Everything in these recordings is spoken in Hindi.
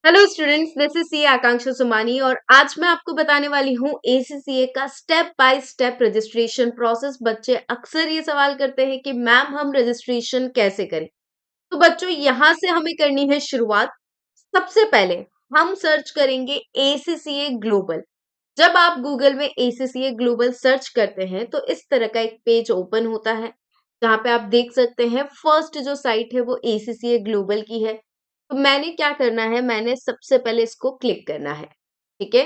Hello students, this is C Akanksha Sumani और आज मैं आपको बताने वाली हूँ एसीसीए का step by step registration process. बच्चे अक्सर ये सवाल करते हैं कि मैम हम रजिस्ट्रेशन कैसे करें। तो बच्चों यहाँ से हमें करनी है शुरुआत। सबसे पहले हम सर्च करेंगे एसीसीए ग्लोबल। जब आप गूगल में एसीसीए ग्लोबल सर्च करते हैं तो इस तरह का एक पेज ओपन होता है जहाँ पे आप देख सकते हैं फर्स्ट जो साइट है वो एसीसीए ग्लोबल की है। तो मैंने क्या करना है, मैंने सबसे पहले इसको क्लिक करना है। ठीक है,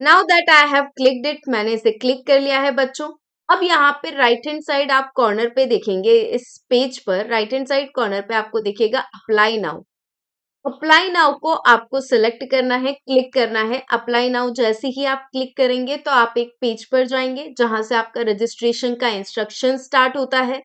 now that I have clicked it, मैंने इसे क्लिक कर लिया है बच्चों। अब यहाँ पे राइट हैंड साइड आप कॉर्नर पे देखेंगे, इस पेज पर राइट हैंड साइड कॉर्नर पे आपको दिखेगा अप्लाई नाउ। अप्लाई नाउ को आपको सिलेक्ट करना है, क्लिक करना है। अप्लाई नाउ जैसे ही आप क्लिक करेंगे तो आप एक पेज पर जाएंगे जहां से आपका रजिस्ट्रेशन का इंस्ट्रक्शन स्टार्ट होता है।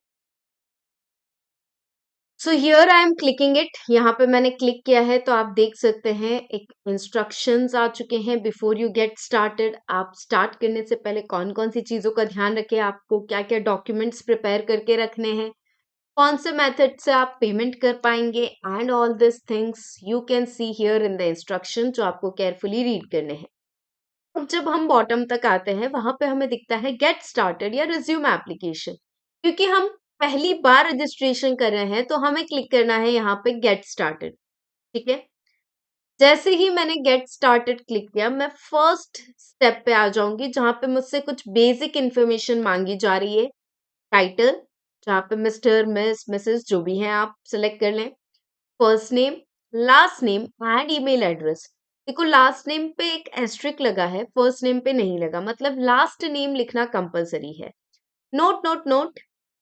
So here I am clicking it, यहाँ पे मैंने क्लिक किया है तो आप देख सकते हैं एक इंस्ट्रक्शंस आ चुके हैं। बिफोर यू गेट स्टार्टेड, आप स्टार्ट करने से पहले कौन कौन सी चीज़ों का ध्यान रखें, आपको क्या क्या डॉक्यूमेंट्स प्रिपेयर करके रखने हैं, कौन से मेथड से आप पेमेंट कर पाएंगे, and all this things you can see here in the instruction, जो आपको केयरफुली रीड करने हैं। अब जब हम बॉटम तक आते हैं वहां पे हमें दिखता है गेट स्टार्टेड या रिज्यूम एप्लीकेशन। क्योंकि हम पहली बार रजिस्ट्रेशन कर रहे हैं तो हमें क्लिक करना है यहाँ पे गेट स्टार्टेड। ठीक है, जैसे ही मैंने गेट स्टार्टेड क्लिक किया मैं फर्स्ट स्टेप पे आ जाऊंगी जहां पे मुझसे कुछ बेसिक इंफॉर्मेशन मांगी जा रही है। टाइटल, जहाँ पे मिस्टर मिस मिसेस जो भी हैं आप सिलेक्ट कर लें। First name, last name and email address. देखो लास्ट नेम पे एक एस्ट्रिक लगा है, फर्स्ट नेम पे नहीं लगा, मतलब लास्ट नेम लिखना कंपलसरी है। नोट नोट नोट,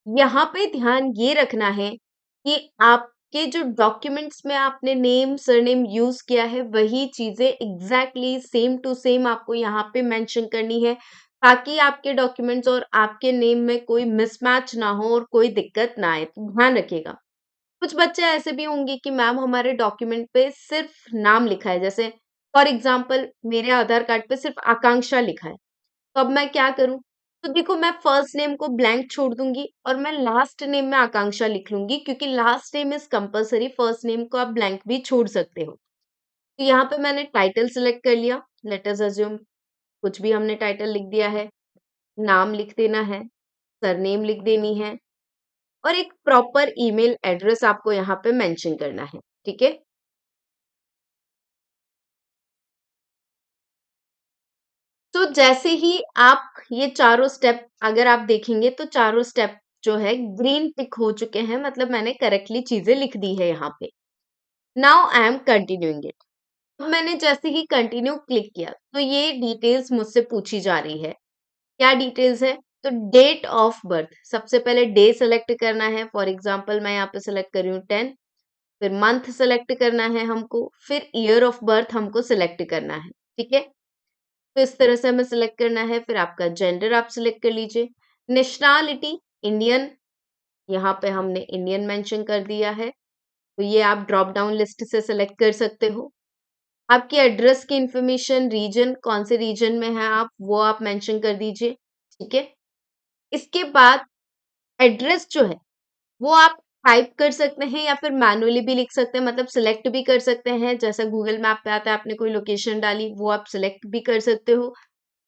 यहाँ पे ध्यान ये रखना है कि आपके जो डॉक्यूमेंट्स में आपने नेम सरनेम यूज किया है वही चीजें एग्जैक्टली सेम टू सेम आपको यहाँ पे मेंशन करनी है, ताकि आपके डॉक्यूमेंट्स और आपके नेम में कोई मिसमैच ना हो और कोई दिक्कत ना आए। तो ध्यान रखिएगा। कुछ बच्चे ऐसे भी होंगे कि मैम हमारे डॉक्यूमेंट पे सिर्फ नाम लिखा है, जैसे फॉर एग्जांपल मेरे आधार कार्ड पे सिर्फ आकांक्षा लिखा है। तो अब मैं क्या करूं? तो देखो मैं फर्स्ट नेम को ब्लैंक छोड़ दूंगी और मैं लास्ट नेम में आकांक्षा लिख लूंगी, क्योंकि last name is compulsory, first name को आप ब्लैंक भी छोड़ सकते हो। तो यहाँ पे मैंने टाइटल सिलेक्ट कर लिया। लेट अस अज्यूम कुछ भी हमने टाइटल लिख दिया है। नाम लिख देना है, सरनेम लिख देनी है, और एक प्रॉपर ईमेल एड्रेस आपको यहाँ पे मेंशन करना है। ठीक है, तो जैसे ही आप ये चारों स्टेप अगर आप देखेंगे तो चारों स्टेप जो है ग्रीन टिक हो चुके हैं, मतलब मैंने करेक्टली चीजें लिख दी है यहाँ पे। Now I am continuing it. अब मैंने जैसे ही कंटिन्यू क्लिक किया तो ये डिटेल्स मुझसे पूछी जा रही है। क्या डिटेल्स है? तो डेट ऑफ बर्थ, सबसे पहले डे सेलेक्ट करना है। फॉर एग्जांपल मैं यहाँ पे सेलेक्ट कर रही हूँ 10। फिर मंथ सेलेक्ट करना है हमको, फिर ईयर ऑफ बर्थ हमको सिलेक्ट करना है। ठीक है, तो इस तरह से हमें सिलेक्ट करना है। फिर आपका जेंडर आप सिलेक्ट कर लीजिए। नेशनैलिटी इंडियन, यहाँ पे हमने इंडियन मेंशन कर दिया है, तो ये आप ड्रॉप डाउन लिस्ट से सिलेक्ट कर सकते हो। आपकी एड्रेस की इंफॉर्मेशन, रीजन, कौन से रीजन में है आप, वो आप मेंशन कर दीजिए। ठीक है, इसके बाद एड्रेस जो है वो आप टाइप कर सकते हैं या फिर मैनुअली भी लिख सकते हैं, मतलब सिलेक्ट भी कर सकते हैं। जैसा गूगल मैप पे आता है, आपने कोई लोकेशन डाली वो आप सिलेक्ट भी कर सकते हो,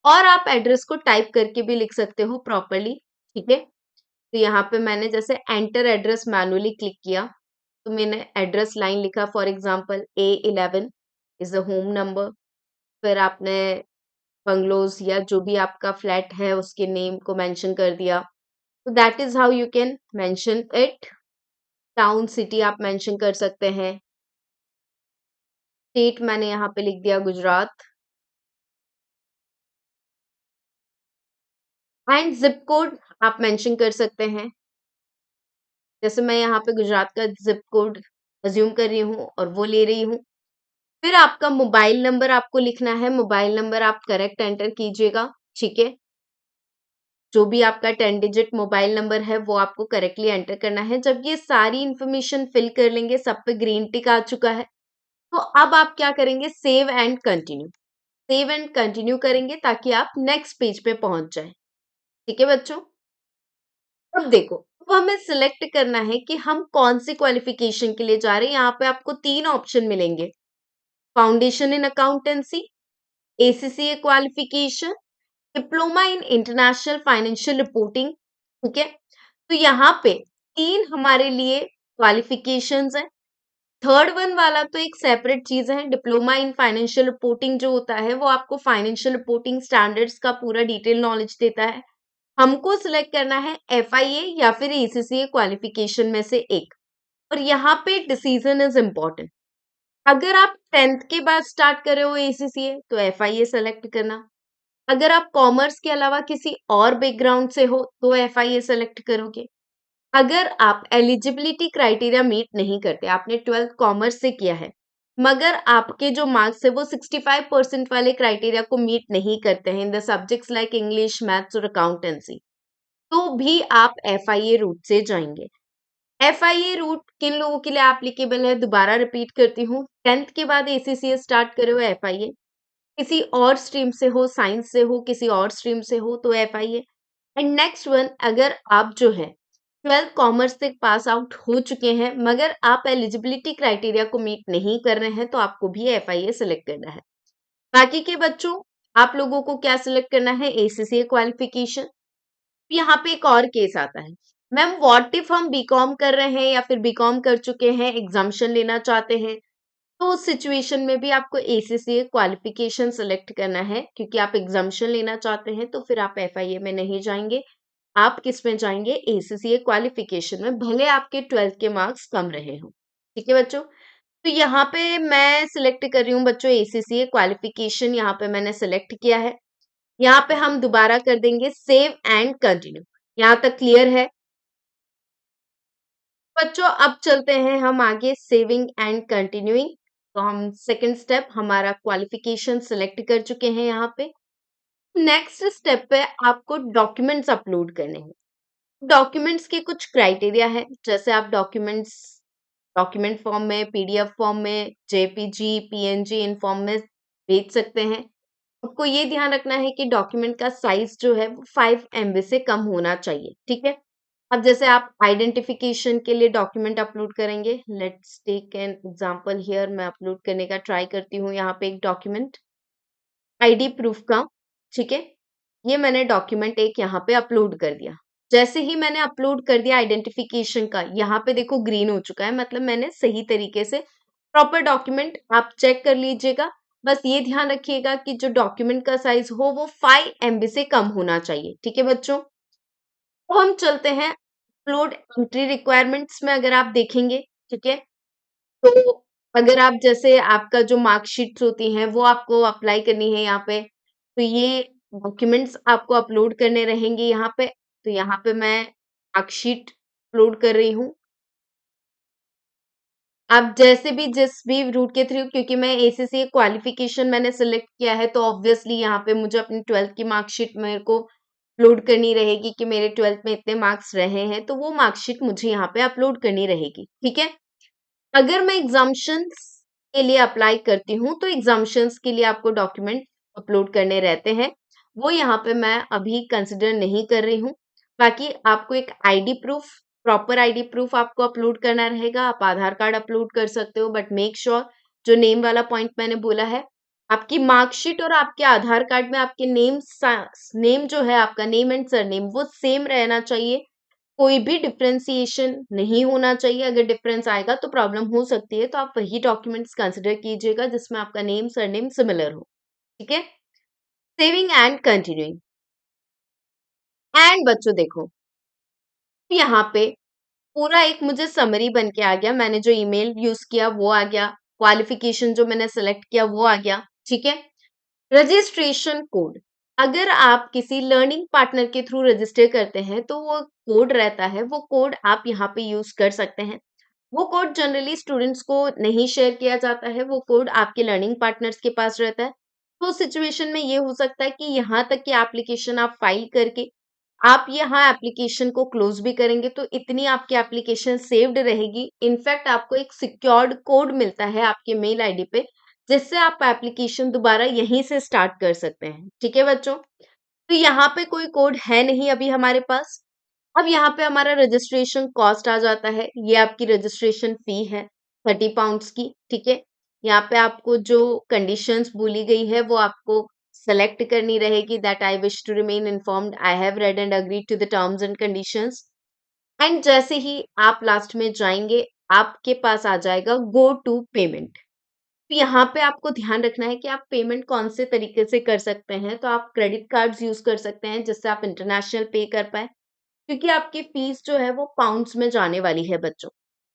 और आप एड्रेस को टाइप करके भी लिख सकते हो प्रॉपरली। ठीक है, तो यहाँ पे मैंने जैसे एंटर एड्रेस मैनुअली क्लिक किया तो मैंने एड्रेस लाइन लिखा, for example A11 is the home number. फिर आपने बंगलोज या जो भी आपका फ्लैट है उसके नेम को मेंशन कर दिया। तो that is how you can mention it. Town city आप मेंशन कर सकते हैं। स्टेट मैंने यहाँ पे लिख दिया गुजरात, एंड जिप कोड आप मेंशन कर सकते हैं। जैसे मैं यहाँ पे गुजरात का जिप कोड अज्यूम कर रही हूँ और वो ले रही हूँ। फिर आपका मोबाइल नंबर आपको लिखना है, मोबाइल नंबर आप करेक्ट एंटर कीजिएगा। ठीक है, जो भी आपका 10 डिजिट मोबाइल नंबर है वो आपको करेक्टली एंटर करना है। जब ये सारी इंफॉर्मेशन फिल कर लेंगे, सब पे ग्रीन टिक आ चुका है, तो अब आप क्या करेंगे, save and continue. Save and continue करेंगे ताकि आप नेक्स्ट पेज पे पहुंच जाए। ठीक है बच्चों। अब देखो, अब हमें सिलेक्ट करना है कि हम कौन सी क्वालिफिकेशन के लिए जा रहे हैं। यहाँ पे आपको 3 ऑप्शन मिलेंगे, foundation in accountancy, ACCA qualification, diploma in international financial reporting. ठीक है, तो यहाँ पे 3 हमारे लिए क्वालिफिकेशंस हैं। थर्ड वन वाला तो एक सेपरेट चीज है। डिप्लोमा इन फाइनेंशियल रिपोर्टिंग जो होता है वो आपको फाइनेंशियल रिपोर्टिंग स्टैंडर्ड्स का पूरा डिटेल नॉलेज देता है। हमको सिलेक्ट करना है एफआईए या फिर एसीसीए क्वालिफिकेशन में से एक। और यहाँ पे डिसीजन इज इम्पोर्टेंट। अगर आप 10th के बाद स्टार्ट कर रहे हो एसीसीए तो एफआईए सेलेक्ट करना। अगर आप कॉमर्स के अलावा किसी और बैकग्राउंड से हो तो एफआईए सेलेक्ट करोगे। अगर आप एलिजिबिलिटी क्राइटेरिया मीट नहीं करते, आपने 12th कॉमर्स से किया है मगर आपके जो मार्क्स है वो 65% वाले क्राइटेरिया को मीट नहीं करते हैं in the subjects like English, maths और अकाउंटेंसी, तो भी आप एफआईए रूट से जाएंगे। एफआईए रूट किन लोगों के लिए एप्लीकेबल है, दोबारा रिपीट करती हूँ। 10th के बाद एसीसीए स्टार्ट करे हो एफआईए, किसी और स्ट्रीम से हो, साइंस से हो, किसी और स्ट्रीम से हो तो एफआईए। एंड नेक्स्ट वन, अगर आप जो है 12th कॉमर्स से पास आउट हो चुके हैं मगर आप एलिजिबिलिटी क्राइटेरिया को मीट नहीं कर रहे हैं तो आपको भी एफआईए सिलेक्ट करना है। बाकी के बच्चों, आप लोगों को क्या सिलेक्ट करना है, एसीसीए क्वालिफिकेशन। यहाँ पे एक और केस आता है, मैम व्हाट इफ हम बीकॉम कर रहे हैं या फिर बीकॉम कर चुके हैं, एग्जाम्शन लेना चाहते हैं, तो उस सिचुएशन में भी आपको एसीसीए क्वालिफिकेशन सेलेक्ट करना है क्योंकि आप एग्जाम्शन लेना चाहते हैं तो फिर आप एफआईए में नहीं जाएंगे, आप किस में जाएंगे, एसीसीए क्वालिफिकेशन में, भले आपके 12th के मार्क्स कम रहे हो। ठीक है बच्चों, तो यहाँ पे मैं सिलेक्ट कर रही हूँ बच्चों एसीसीए क्वालिफिकेशन, यहाँ पे मैंने सिलेक्ट किया है। यहाँ पे हम दोबारा कर देंगे सेव एंड कंटिन्यू। यहाँ तक क्लियर है बच्चों? अब चलते हैं हम आगे सेविंग एंड कंटिन्यूइंग। तो हम सेकंड स्टेप हमारा क्वालिफिकेशन सिलेक्ट कर चुके हैं। यहाँ पे नेक्स्ट स्टेप पे आपको डॉक्यूमेंट्स अपलोड करने हैं। डॉक्यूमेंट्स के कुछ क्राइटेरिया है, जैसे आप डॉक्यूमेंट्स डॉक्यूमेंट फॉर्म में, पीडीएफ फॉर्म में, जेपीजी, पीएनजी इन फॉर्म में भेज सकते हैं। आपको ये ध्यान रखना है कि डॉक्यूमेंट का साइज जो है वो 5 MB से कम होना चाहिए। ठीक है, अब जैसे आप आइडेंटिफिकेशन के लिए डॉक्यूमेंट अपलोड करेंगे, let's take an example here, मैं अपलोड करने का ट्राई करती हूँ यहाँ पे एक डॉक्यूमेंट आईडी प्रूफ का। ठीक है, ये मैंने डॉक्यूमेंट एक यहाँ पे अपलोड कर दिया। जैसे ही मैंने अपलोड कर दिया आइडेंटिफिकेशन का, यहाँ पे देखो ग्रीन हो चुका है, मतलब मैंने सही तरीके से प्रॉपर डॉक्यूमेंट आप चेक कर लीजिएगा। बस ये ध्यान रखिएगा कि जो डॉक्यूमेंट का साइज हो वो 5 MB से कम होना चाहिए। ठीक है बच्चों, तो हम चलते हैं अपलोड एंट्री रिक्वायरमेंट्स में। अगर आप देखेंगे, ठीक है, तो अगर आप जैसे आपका जो मार्कशीट्स होती हैं वो आपको अप्लाई करनी है यहाँ पे, तो ये डॉक्यूमेंट्स आपको अपलोड करने रहेंगे यहाँ पे। तो यहाँ पे मैं मार्कशीट अपलोड कर रही हूँ। आप जैसे भी जिस भी रूट के थ्रू, क्योंकि मैं एसीसी क्वालिफिकेशन मैंने सेलेक्ट किया है तो ऑब्वियसली यहाँ पे मुझे अपनी 12th की मार्कशीट मेरे को अपलोड करनी रहेगी कि मेरे 12th में इतने मार्क्स रहे हैं, तो वो मार्कशीट मुझे यहाँ पे अपलोड करनी रहेगी। ठीक है, अगर मैं एग्जाम्शंस के लिए अप्लाई करती हूँ तो एग्जाम्शंस के लिए आपको डॉक्यूमेंट अपलोड करने रहते हैं, वो यहाँ पे मैं अभी कंसिडर नहीं कर रही हूँ। बाकी आपको एक ID proof, proper ID proof आपको अपलोड करना रहेगा। आप आधार कार्ड अपलोड कर सकते हो बट मेक श्योर जो नेम वाला पॉइंट मैंने बोला है, आपकी मार्कशीट और आपके आधार कार्ड में आपके नेम जो है, आपका नेम एंड सरनेम वो सेम रहना चाहिए। कोई भी डिफरेंशिएशन नहीं होना चाहिए। अगर डिफरेंस आएगा तो प्रॉब्लम हो सकती है, तो आप वही डॉक्यूमेंट्स कंसिडर कीजिएगा जिसमें आपका नेम सरनेम सिमिलर हो। ठीक है, सेविंग एंड कंटिन्यूइंग। एंड बच्चों देखो, यहाँ पे पूरा एक मुझे समरी बन के आ गया। मैंने जो ईमेल यूज किया वो आ गया, क्वालिफिकेशन जो मैंने सेलेक्ट किया वो आ गया। ठीक है, रजिस्ट्रेशन कोड, अगर आप किसी लर्निंग पार्टनर के थ्रू रजिस्टर करते हैं तो वो कोड रहता है, वो कोड आप यहाँ पे यूज कर सकते हैं। वो कोड जनरली स्टूडेंट्स को नहीं शेयर किया जाता है, वो कोड आपके लर्निंग पार्टनर्स के पास रहता है। तो सिचुएशन में ये हो सकता है कि यहाँ तक कि एप्लीकेशन आप फाइल करके आप यहाँ एप्लीकेशन को क्लोज भी करेंगे तो इतनी आपकी एप्लीकेशन सेव्ड रहेगी। इनफैक्ट आपको एक सिक्योर्ड कोड मिलता है आपके मेल आईडी पे, जिससे आप एप्लीकेशन दोबारा यहीं से स्टार्ट कर सकते हैं। ठीक है बच्चों, तो यहाँ पे कोई कोड है नहीं अभी हमारे पास। अब यहाँ पे हमारा रजिस्ट्रेशन कॉस्ट आ जाता है। ये आपकी रजिस्ट्रेशन फी है 30 पाउंड्स की, ठीक है। यहाँ पे आपको जो कंडीशंस बोली गई है वो आपको सेलेक्ट करनी रहेगी, that I wish to remain informed, I have read and agreed to the terms and conditions. And जैसे ही आप लास्ट में जाएंगे, आपके पास आ जाएगा गो टू पेमेंट। तो यहाँ पे आपको ध्यान रखना है कि आप पेमेंट कौन से तरीके से कर सकते हैं। तो आप क्रेडिट कार्ड्स यूज कर सकते हैं जिससे आप इंटरनेशनल पे कर पाए, क्योंकि आपकी फीस जो है वो पाउंड्स में जाने वाली है बच्चों।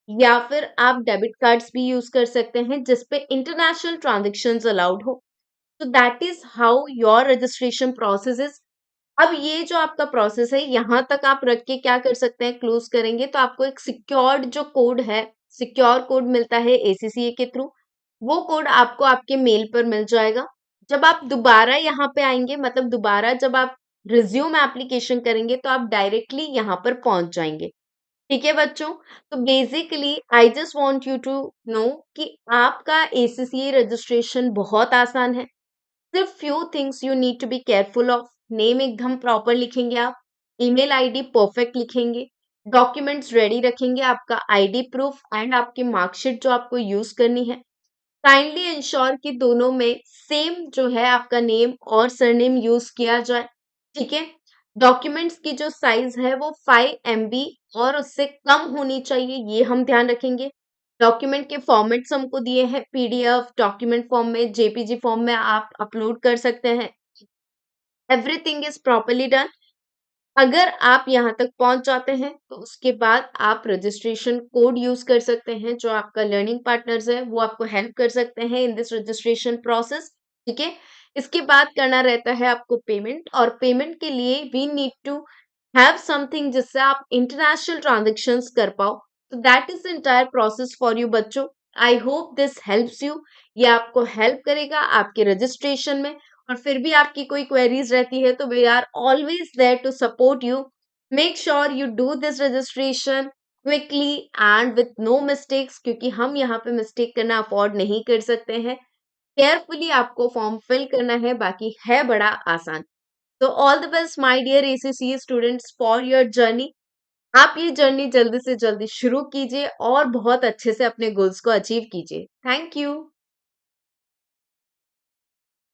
या फिर आप डेबिट कार्ड्स भी यूज कर सकते हैं जिसपे इंटरनेशनल ट्रांजेक्शन्स अलाउड हो। तो that is how your registration process is. अब ये जो आपका प्रोसेस है यहाँ तक आप रख के क्या कर सकते हैं, क्लोज करेंगे तो आपको एक सिक्योर्ड जो कोड है, सिक्योर कोड मिलता है एसीसीए के थ्रू। वो कोड आपको आपके मेल पर मिल जाएगा। जब आप दोबारा यहाँ पे आएंगे, मतलब दोबारा जब आप रिज्यूम एप्लीकेशन करेंगे तो आप डायरेक्टली यहाँ पर पहुंच जाएंगे। ठीक है बच्चों। तो basically I just want you to know कि आपका एसीसीए रजिस्ट्रेशन बहुत आसान है। सिर्फ few things you need to be careful of. Name एकदम प्रॉपर लिखेंगे आप, ईमेल आईडी परफेक्ट लिखेंगे, डॉक्यूमेंट्स रेडी रखेंगे, आपका आईडी प्रूफ एंड आपकी मार्कशीट जो आपको यूज करनी है। काइंडली इंश्योर कि दोनों में सेम जो है आपका नेम और सरनेम यूज किया जाए, ठीक है। डॉक्यूमेंट्स की जो साइज है वो 5 MB और उससे कम होनी चाहिए, ये हम ध्यान रखेंगे। डॉक्यूमेंट के फॉर्मेट्स हमको दिए हैं, पीडीएफ, डॉक्यूमेंट फॉर्म में, जेपीजी फॉर्म में आप अपलोड कर सकते हैं। Everything is properly done. अगर आप यहाँ तक पहुंच जाते हैं तो उसके बाद आप रजिस्ट्रेशन कोड यूज कर सकते हैं। जो आपका लर्निंग पार्टनर्स है वो आपको हेल्प कर सकते हैं इन दिस रजिस्ट्रेशन प्रोसेस, ठीक है। इसके बाद करना रहता है आपको पेमेंट, और पेमेंट के लिए we need to have something जिससे आप इंटरनेशनल ट्रांजेक्शन्स कर पाओ। तो that is the entire process for you बच्चों। I hope this helps you. ये आपको हेल्प करेगा आपके रजिस्ट्रेशन में। और फिर भी आपकी कोई क्वेरीज रहती है तो we are always there to support you. Make sure you do this registration quickly and with no mistakes, क्योंकि हम यहाँ पे मिस्टेक करना अफोर्ड नहीं कर सकते हैं। केयरफुली आपको फॉर्म फिल करना है, बाकी है बड़ा आसान। तो all the best my dear ACC students for your journey. आप ये जर्नी जल्दी से जल्दी शुरू कीजिए और बहुत अच्छे से अपने गोल्स को अचीव कीजिए। Thank you.